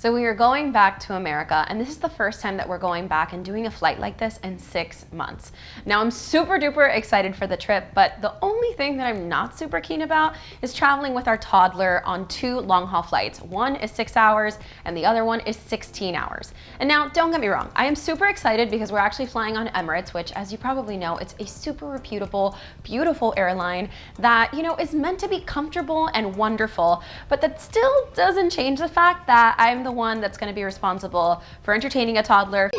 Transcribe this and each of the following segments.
So we are going back to America, and this is the first time that we're going back and doing a flight like this in 6 months. Now I'm super duper excited for the trip, but the only thing that I'm not super keen about is traveling with our toddler on 2 long haul flights. One is 6 hours and the other one is 16 hours. And now don't get me wrong, I am super excited because we're actually flying on Emirates, which as you probably know, it's a super reputable, beautiful airline that, is meant to be comfortable and wonderful, but that still doesn't change the fact that I'm the one that's going to be responsible for entertaining a toddler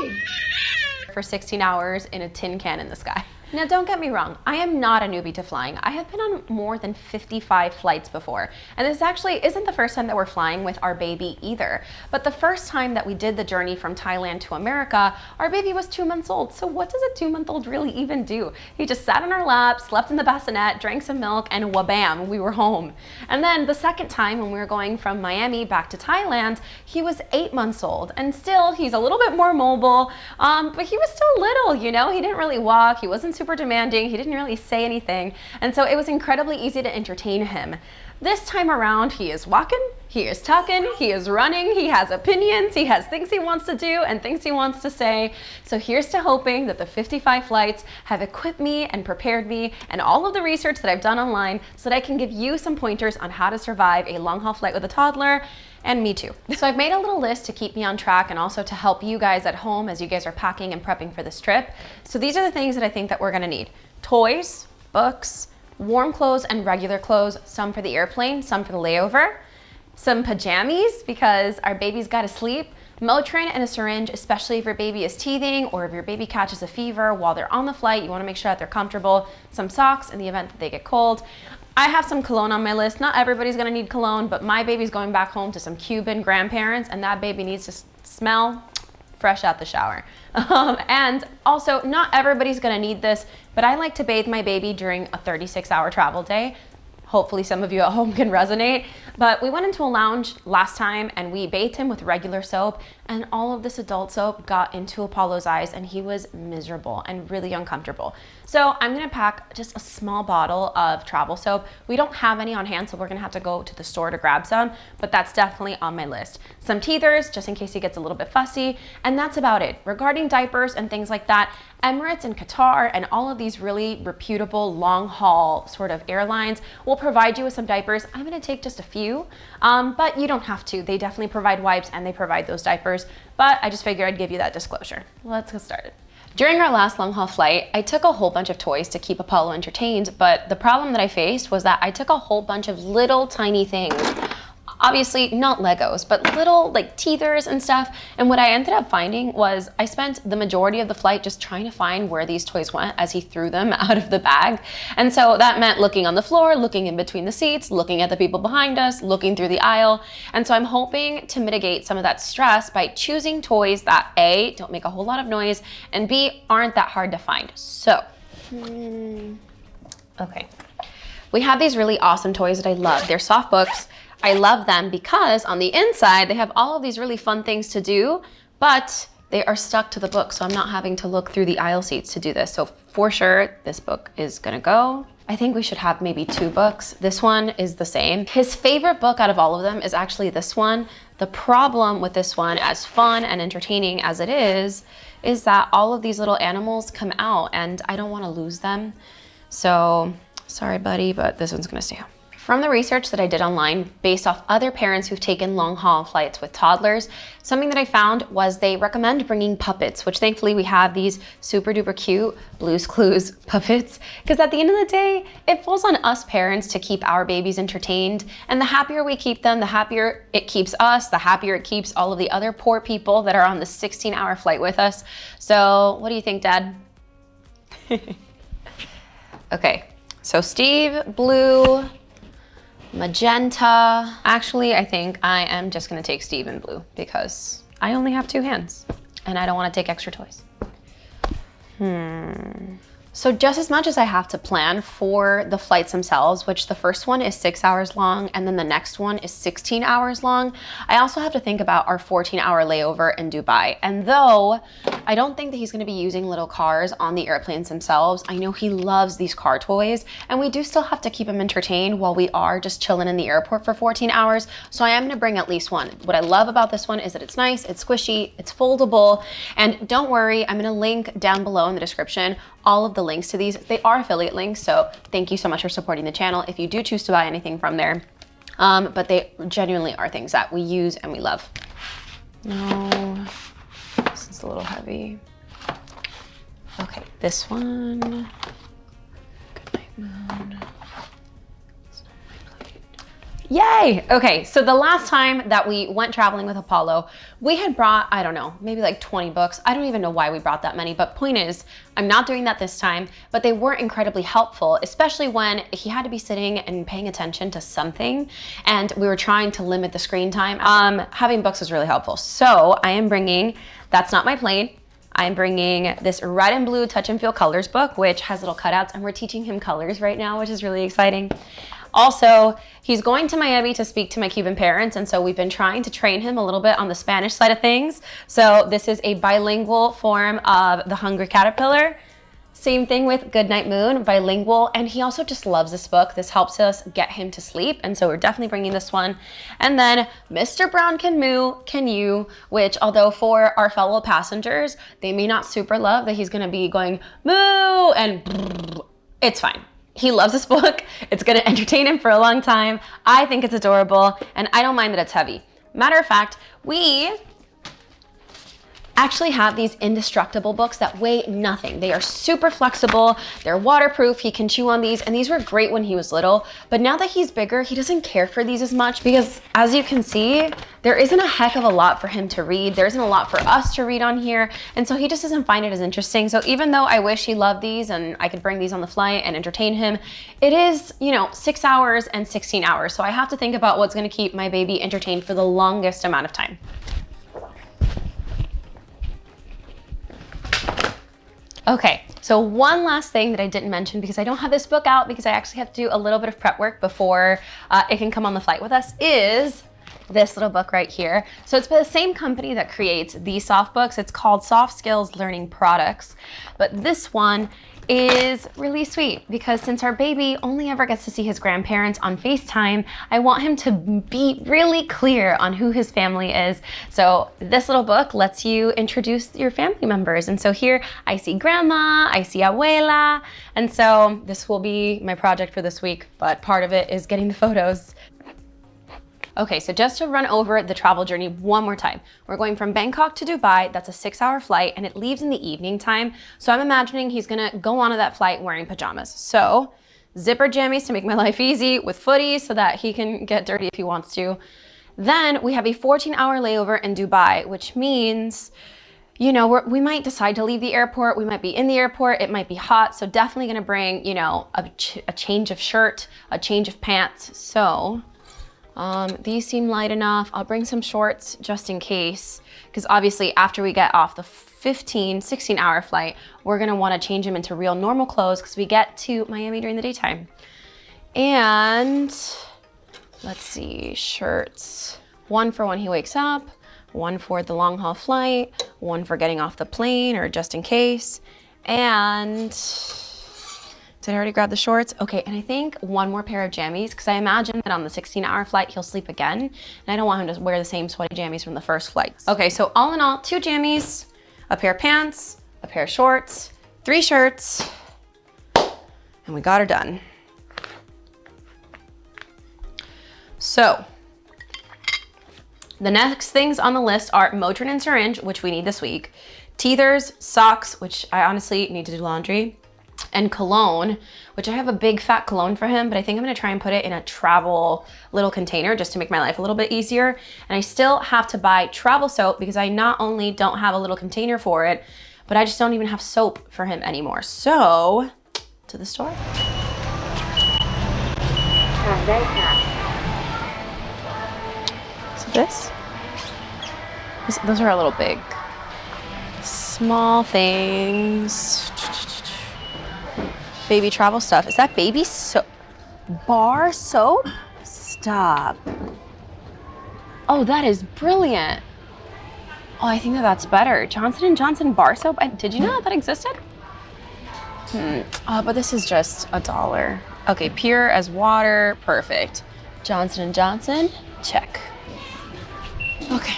for 16 hours in a tin can in the sky. Now don't get me wrong, I am not a newbie to flying. I have been on more than 55 flights before, and this actually isn't the first time that we're flying with our baby either. But the first time that we did the journey from Thailand to America, our baby was 2 months old. So what does a 2-month-old really even do? He just sat on our lap, slept in the bassinet, drank some milk, and wabam, we were home. And then the second time when we were going from Miami back to Thailand, he was 8 months old, and still he's a little bit more mobile, but he was still little, he didn't really walk, he wasn't super demanding, he didn't really say anything, and so it was incredibly easy to entertain him. This time around, he is walking, he is talking, he is running, he has opinions, he has things he wants to do and things he wants to say. So here's to hoping that the 55 flights have equipped me and prepared me and all of the research that I've done online so that I can give you some pointers on how to survive a long haul flight with a toddler. And me too. So I've made a little list to keep me on track and also to help you guys at home as you guys are packing and prepping for this trip. So these are the things that I think that we're gonna need. Toys, books, warm clothes and regular clothes, some for the airplane, some for the layover, some pajamas because our baby's gotta sleep, Motrin and a syringe, especially if your baby is teething or if your baby catches a fever while they're on the flight, you wanna make sure that they're comfortable, some socks in the event that they get cold. I have some cologne on my list. Not everybody's gonna need cologne, but my baby's going back home to some Cuban grandparents and that baby needs to smell fresh out the shower. And also, not everybody's gonna need this, but I like to bathe my baby during a 36-hour travel day. Hopefully some of you at home can resonate. But we went into a lounge last time and we bathed him with regular soap and all of this adult soap got into Apollo's eyes and he was miserable and really uncomfortable. So I'm gonna pack just a small bottle of travel soap. We don't have any on hand, so we're gonna have to go to the store to grab some, but that's definitely on my list. Some teethers, just in case he gets a little bit fussy, and that's about it. Regarding diapers and things like that, Emirates and Qatar and all of these really reputable long haul sort of airlines will provide you with some diapers. I'm gonna take just a few, but you don't have to. They definitely provide wipes and they provide those diapers, but I just figured I'd give you that disclosure. Let's get started. During our last long haul flight, I took a whole bunch of toys to keep Apollo entertained, but the problem that I faced was that I took a whole bunch of little tiny things. Obviously not Legos, but little like teethers and stuff. And what I ended up finding was I spent the majority of the flight just trying to find where these toys went as he threw them out of the bag. And so that meant looking on the floor, looking in between the seats, looking at the people behind us, looking through the aisle. And so I'm hoping to mitigate some of that stress by choosing toys that A, don't make a whole lot of noise, and B, aren't that hard to find. So, okay. We have these really awesome toys that I love. They're soft books. I love them because on the inside, they have all of these really fun things to do, but they are stuck to the book, so I'm not having to look through the aisle seats to do this. So for sure, this book is gonna go. I think we should have maybe 2 books. This one is the same. His favorite book out of all of them is actually this one. The problem with this one, as fun and entertaining as it is that all of these little animals come out and I don't wanna lose them. So sorry, buddy, but this one's gonna stay home. From the research that I did online, based off other parents who've taken long haul flights with toddlers, something that I found was they recommend bringing puppets, which thankfully we have these super duper cute Blue's Clues puppets, because at the end of the day, it falls on us parents to keep our babies entertained, and the happier we keep them, the happier it keeps us, the happier it keeps all of the other poor people that are on the 16-hour flight with us. So what do you think, Dad? Okay, so Steve, Blue, magenta. Actually, I think I am just gonna take Steve in blue because I only have 2 hands and I don't wanna take extra toys. So just as much as I have to plan for the flights themselves, which the first one is 6 hours long and then the next one is 16 hours long, I also have to think about our 14-hour layover in Dubai. And though I don't think that he's gonna be using little cars on the airplanes themselves, I know he loves these car toys, and we do still have to keep him entertained while we are just chilling in the airport for 14 hours. So I am gonna bring at least one. What I love about this one is that it's nice, it's squishy, it's foldable, and don't worry, I'm gonna link down below in the description all of the links to these. They are affiliate links, so thank you so much for supporting the channel if you do choose to buy anything from there. But they genuinely are things that we use and we love. No, this is a little heavy. Okay, this one. Good night, moon. Yay! Okay, so the last time that we went traveling with Apollo, we had brought, I don't know, maybe like 20 books. I don't even know why we brought that many, but point is, I'm not doing that this time, but they weren't incredibly helpful, especially when he had to be sitting and paying attention to something, and we were trying to limit the screen time. Having books was really helpful. So I am bringing That's Not My Plane. I'm bringing this red and blue touch and feel colors book, which has little cutouts, and we're teaching him colors right now, which is really exciting. Also, he's going to Miami to speak to my Cuban parents, and so we've been trying to train him a little bit on the Spanish side of things. So this is a bilingual form of The Hungry Caterpillar. Same thing with Goodnight Moon, bilingual, and he also just loves this book. This helps us get him to sleep, and so we're definitely bringing this one. And then Mr. Brown Can Moo, Can You, which although for our fellow passengers, they may not super love that he's gonna be going moo and it's fine. He loves this book. It's gonna entertain him for a long time. I think it's adorable, and I don't mind that it's heavy. Matter of fact, we actually have these indestructible books that weigh nothing. They are super flexible, they're waterproof, he can chew on these, and these were great when he was little, but now that he's bigger, he doesn't care for these as much because, as you can see, there isn't a heck of a lot for him to read. There isn't a lot for us to read on here, and so he just doesn't find it as interesting. So even though I wish he loved these and I could bring these on the flight and entertain him, it is, 6 hours and 16 hours, so I have to think about what's gonna keep my baby entertained for the longest amount of time. Okay, so one last thing that I didn't mention because I don't have this book out because I actually have to do a little bit of prep work before it can come on the flight with us is this little book right here. So it's by the same company that creates these soft books. It's called Soft Skills Learning Products, but this one is really sweet because since our baby only ever gets to see his grandparents on FaceTime, I want him to be really clear on who his family is. So this little book lets you introduce your family members. And so here I see grandma, I see abuela. And so this will be my project for this week, but part of it is getting the photos. Okay, so just to run over the travel journey one more time. We're going from Bangkok to Dubai. That's a 6-hour flight and it leaves in the evening time. So I'm imagining he's gonna go onto that flight wearing pajamas. So zipper jammies to make my life easy with footies so that he can get dirty if he wants to. Then we have a 14-hour layover in Dubai, which means we might decide to leave the airport. We might be in the airport. It might be hot. So definitely gonna bring, a change of shirt, a change of pants. So these seem light enough. I'll bring some shorts just in case, because obviously after we get off the 16-hour flight, we're gonna wanna change them into real normal clothes because we get to Miami during the daytime. And let's see, shirts. One for when he wakes up, one for the long haul flight, one for getting off the plane or just in case. And did I already grab the shorts? Okay, and I think one more pair of jammies because I imagine that on the 16-hour flight, he'll sleep again. And I don't want him to wear the same sweaty jammies from the first flight. Okay, so all in all, 2 jammies, a pair of pants, a pair of shorts, 3 shirts, and we got her done. So the next things on the list are Motrin and syringe, which we need this week, teethers, socks, which I honestly need to do laundry, and cologne, which I have a big fat cologne for him, but I think I'm gonna try and put it in a travel little container just to make my life a little bit easier. And I still have to buy travel soap because I not only don't have a little container for it, but I just don't even have soap for him anymore. So, to the store. So those are a little big. Small things. Baby travel stuff. Is that baby soap? Bar soap? Stop. Oh, that is brilliant. Oh, I think that's better. Johnson & Johnson bar soap? Did you know that existed? Oh, but this is just $1. Okay, pure as water, perfect. Johnson & Johnson, check. Okay.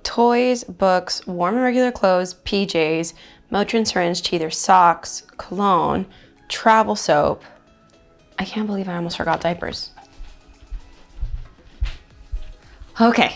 Toys, books, warm and regular clothes, PJs, Motrin syringe, teether, socks, cologne, travel soap. I can't believe I almost forgot diapers. Okay.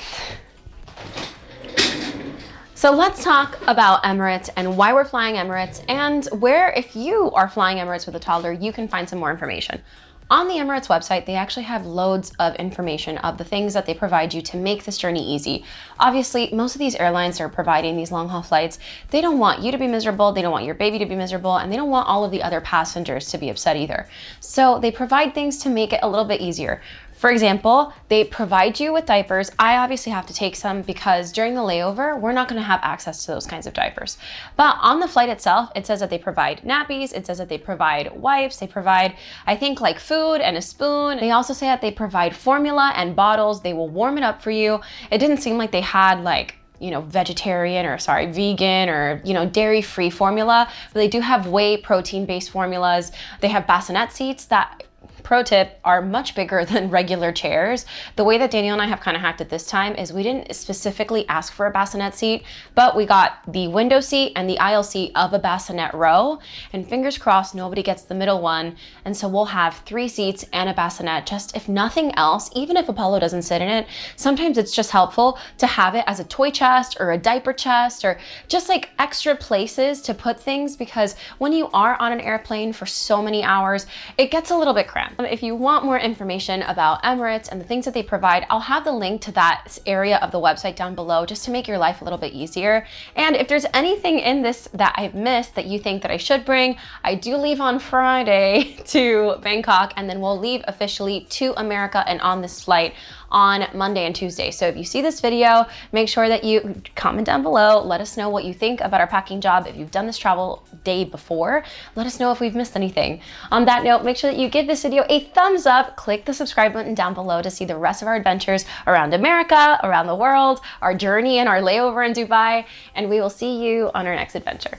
So let's talk about Emirates and why we're flying Emirates, and where, if you are flying Emirates with a toddler, you can find some more information. On the Emirates website, they actually have loads of information of the things that they provide you to make this journey easy. Obviously, most of these airlines that are providing these long haul flights, they don't want you to be miserable, they don't want your baby to be miserable, and they don't want all of the other passengers to be upset either. So they provide things to make it a little bit easier. For example, they provide you with diapers. I obviously have to take some because during the layover, we're not gonna have access to those kinds of diapers. But on the flight itself, it says that they provide nappies, it says that they provide wipes, they provide, I think, like food and a spoon. They also say that they provide formula and bottles. They will warm it up for you. It didn't seem like they had like, you know, vegetarian or vegan or, you know, dairy-free formula, but they do have whey protein-based formulas. They have bassinet seats that, pro tip, are much bigger than regular chairs. The way that Daniel and I have kind of hacked it this time is we didn't specifically ask for a bassinet seat, but we got the window seat and the aisle seat of a bassinet row, and fingers crossed nobody gets the middle one. And so we'll have 3 seats and a bassinet, just if nothing else, even if Apollo doesn't sit in it, sometimes it's just helpful to have it as a toy chest or a diaper chest or just like extra places to put things, because when you are on an airplane for so many hours, it gets a little bit cramped. If you want more information about Emirates and the things that they provide, I'll have the link to that area of the website down below just to make your life a little bit easier. And if there's anything in this that I've missed that you think that I should bring, I do leave on Friday to Bangkok, and then we'll leave officially to America and on this flight on Monday and Tuesday. So if you see this video, make sure that you comment down below. Let us know what you think about our packing job. If you've done this travel day before, let us know if we've missed anything. On that note, make sure that you give this video a thumbs up, click the subscribe button down below to see the rest of our adventures around America, around the world, our journey and our layover in Dubai, and we will see you on our next adventure.